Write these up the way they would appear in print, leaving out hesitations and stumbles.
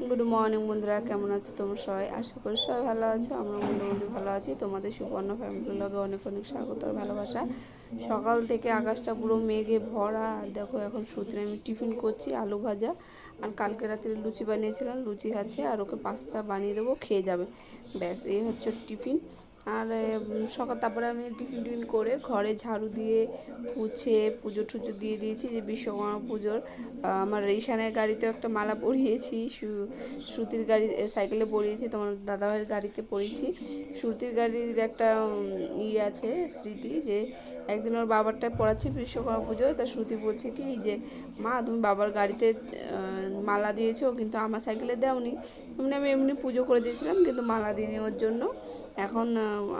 Good morning বন্ধুরা, কেমন আছো তোমরা সবাই? আশা করি সবাই ভালো আছো। আমরা মোটামুটি ভালো আছি। তোমাদের সুপর্ণ ফ্যামিলির লগে অনেক অনেক স্বাগত আর ভালোবাসা। সকাল থেকে আকাশটা পুরো মেঘে ভরা। আর দেখো এখন সূত্রে আমি টিফিন করছি, আলু ভাজা। আর কালকে রাত্রে লুচি বানিয়েছিলাম, লুচি আছে, আর ওকে পাস্তা বানিয়ে দেবো, খেয়ে যাবে। ব্যাস, এই হচ্ছে টিফিন। আর সকাল তারপরে আমি টিফিন করে ঘরে ঝাড়ু দিয়ে পুছে পুজো টুজো দিয়ে দিয়েছি। যে বিশ্বকর্মা পুজোর আমার ঈশানের গাড়িতেও একটা মালা পরিয়েছি, শ্রুতির গাড়ি সাইকেলে পরিয়েছি, তোমার দাদাভাইয়ের গাড়িতে পরিয়েছি। শ্রুতির গাড়ির একটা আছে স্মৃতি, যে একদিন ওর বাবারটায় পড়াচ্ছি বিশ্বকর্মা পুজোয়। তা শ্রুতি বলছে কি যে, মা তুমি বাবার গাড়িতে মালা দিয়েছো কিন্তু আমার সাইকেলে দাওনি। আমি এমনি পুজো করে দিয়েছিলাম, কিন্তু মালা দিইনি ওর জন্য। এখন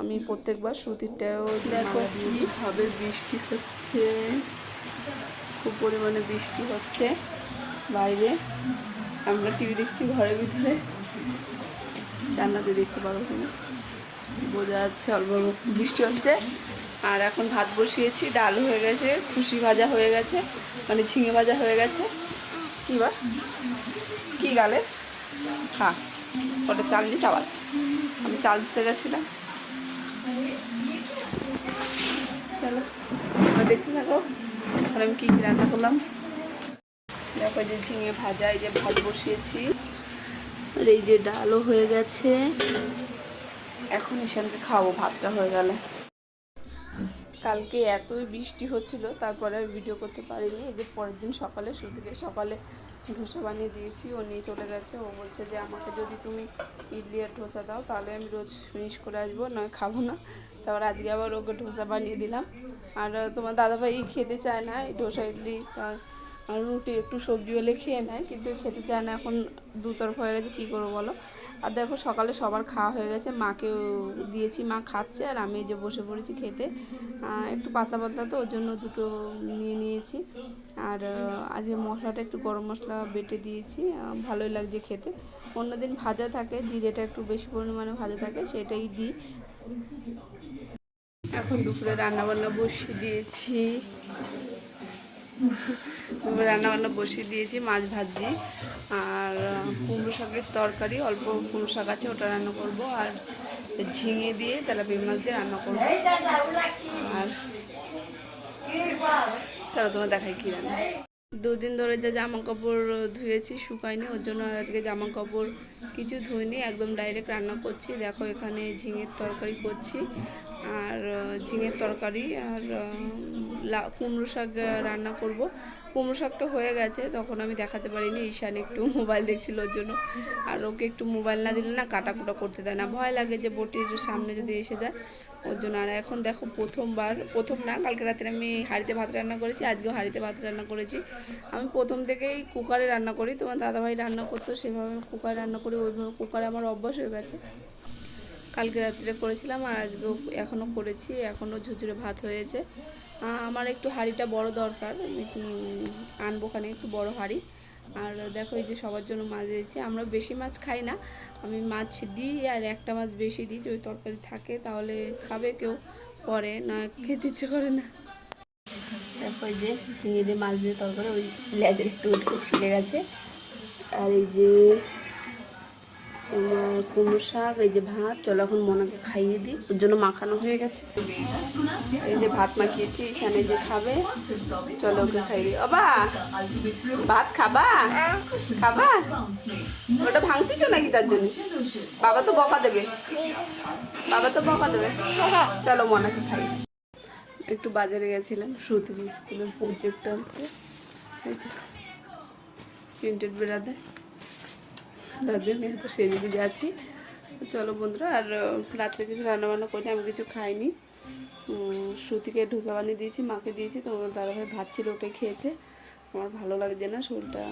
আমি প্রত্যেকবার শ্রুতিরটাও দেখো কীভাবে বৃষ্টি হচ্ছে, খুব পরিমাণে বৃষ্টি হচ্ছে বাইরে। আমরা টিভি দেখছি ঘরের ভিতরে, জান্নাতে দেখতে পারো কিনা বোঝা যাচ্ছে, অল্প অল্প বৃষ্টি হচ্ছে। আর এখন ভাত বসিয়েছি, ডাল হয়ে গেছে, খুশি ভাজা হয়ে গেছে, মানে ঝিঙে ভাজা হয়ে গেছে। কী বা কী গালে খা, ওটা চাল দিয়ে চাবাচ্ছে। আমি চাল দিতে গেছিলাম। চলো দেখতে থাকো আর আমি কী কী রান্না করলাম। দেখো যে ঝিঙে ভাজা, এই যে ভাত বসিয়েছি, আর এই যে ডালও হয়ে গেছে। এখন ঈশানকে খাবো ভাতটা হয়ে গেলে। কালকে এতই বৃষ্টি হচ্ছিল, তারপরে আর ভিডিও করতে পারিনি। এই যে পরের দিন সকালে শ্রুতিকে সকালে ধোসা বানিয়ে দিয়েছি, ও নিয়ে চলে গেছে। ও বলছে যে আমাকে যদি তুমি ইডলি আর ধোসা দাও তাহলে আমি রোজ ফিনিশ করে আসবো, নয় খাবো না। তারপর আজকে আবার ওকে ধোসা বানিয়ে দিলাম। আর তোমার দাদাভাই খেতে চায় না এই ধোসা ইডলি আর রুটি, একটু সবজি হলে খেয়ে নেয়, কিন্তু খেতে চায় না। এখন দুতরফা হয়ে গেছে, কী করবো বলো। আর দেখো সকালে সবার খাওয়া হয়ে গেছে, মাকেও দিয়েছি, মা খাচ্ছে, আর আমি যে বসে পড়েছি খেতে। একটু পাতলা পাতলা তো, ওর জন্য দুটো নিয়ে নিয়েছি। আর আজকে মশলাটা একটু গরম মশলা বেটে দিয়েছি, ভালোই লাগছে খেতে। অন্যদিন ভাজা থাকে, জিরেটা একটু বেশি পরিমাণে ভাজা থাকে, সেটাই দিই। এখন দুপুরে রান্নাবান্না বসিয়ে দিয়েছি, বসিয়ে দিয়েছি, মাছ ভাজি আর কুমড়ো শাকের তরকারি, অল্প কুমড়ো শাক আছে, ওটা রান্না করব। আর ঝিঙে দিয়ে তেলাপিয়া মাছ দিয়ে রান্না করবো। আর তাহলে তোমার দেখাই কী রান্না। দুদিন ধরে যে জামা কাপড় ধুয়েছি শুকায়নি, ওর জন্য আর আজকে জামা কাপড় কিছু ধুইনি, একদম ডাইরেক্ট রান্না করছি। দেখো এখানে ঝিঙের তরকারি করছি, আর ঝিঙের তরকারি আর কুমড়ো শাক রান্না করব। কুমড়ো শাকটা হয়ে গেছে, তখন আমি দেখাতে পারিনি, ঈশান একটু মোবাইল দেখছিল ওর জন্য। আর ওকে একটু মোবাইল না দিলে না কাটাকুটা করতে দেয় না, ভয় লাগে যে বটির সামনে যদি এসে যায়, ওর জন্য। আর এখন দেখো প্রথম না, কালকে রাত্রে আমি হাঁড়িতে ভাত রান্না করেছি, আজকেও হাঁড়িতে ভাত রান্না করেছি। আমি প্রথম থেকেই কুকারে রান্না করি, তোমার দাদাভাই রান্না করতো সেভাবে কুকারে রান্না করি, ওইভাবে কুকারে আমার অভ্যাস হয়ে গেছে। কালকে রাত্রে করেছিলাম, আর আজকেও এখনও করেছি, এখনও ঝুরঝুরে ভাত হয়েছে। আমার একটু হাঁড়িটা বড় দরকার, কি আনবো ওখানে একটু বড় হাঁড়ি। আর দেখো এই যে সবার জন্য মাছ দিয়েছি, আমরা বেশি মাছ খাই না, আমি মাছ দিই আর একটা মাছ বেশি দিই, যদি তরকারি থাকে তাহলে খাবে কেউ, পরে না খেতে ইচ্ছে করে না। দেখো এই যে ঝিঙে দিয়ে মাছ দিয়ে তরকারি, ওই লেজের একটু উঠে ছিঁড়ে গেছে। আর এই যে কুমড়ো শাক, এই যে ভাত। চলো এখন মনাকে খাইয়ে দিই, ওর জন্য মাখানো হয়ে গেছে। এই যে ভাত মাখিয়েছি, ঈশানে যে খাবে, চলো ওকে খাইয়ে দিই। বাবা ভাত খাবা খাবা, ওটা ভাঙতিছো নাকি তার জন্য? বাবা তো বকা দেবে, চলো মনাকে খাই। একটু বাজারে গেছিলাম শ্রুতি স্কুলের প্রজেক্ট আনতে, প্রিন্টেড বেড়াতে, তার জন্য এত সেদিকে যাচ্ছি। চলো বন্ধুরা, আর রাত্রে কিছু রান্নাবান্না করে আমি কিছু খাইনি। শ্রুতিকে ধোসা বানিয়ে দিয়েছি, মাকে দিয়েছি, তোমার দাদাভাই ভাত ছিল ওটাই খেয়েছে। আমার ভালো লাগছে না, শরীরটা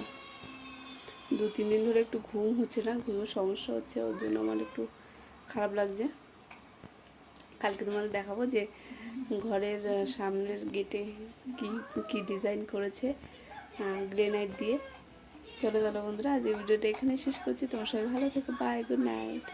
2-3 দিন ধরে একটু ঘুম হচ্ছে না, ঘুমের সমস্যা হচ্ছে, ওর জন্য আমার একটু খারাপ লাগছে। কালকে তোমাদের দেখাবো যে ঘরের সামনের গেটে কি ডিজাইন করেছে গ্রেনাইট দিয়ে। চলো বন্ধুরা, আজ এই ভিডিওটা এখানে শেষ করছি। তোমার সবাই ভালো থেকো, বাই, গুড নাইট।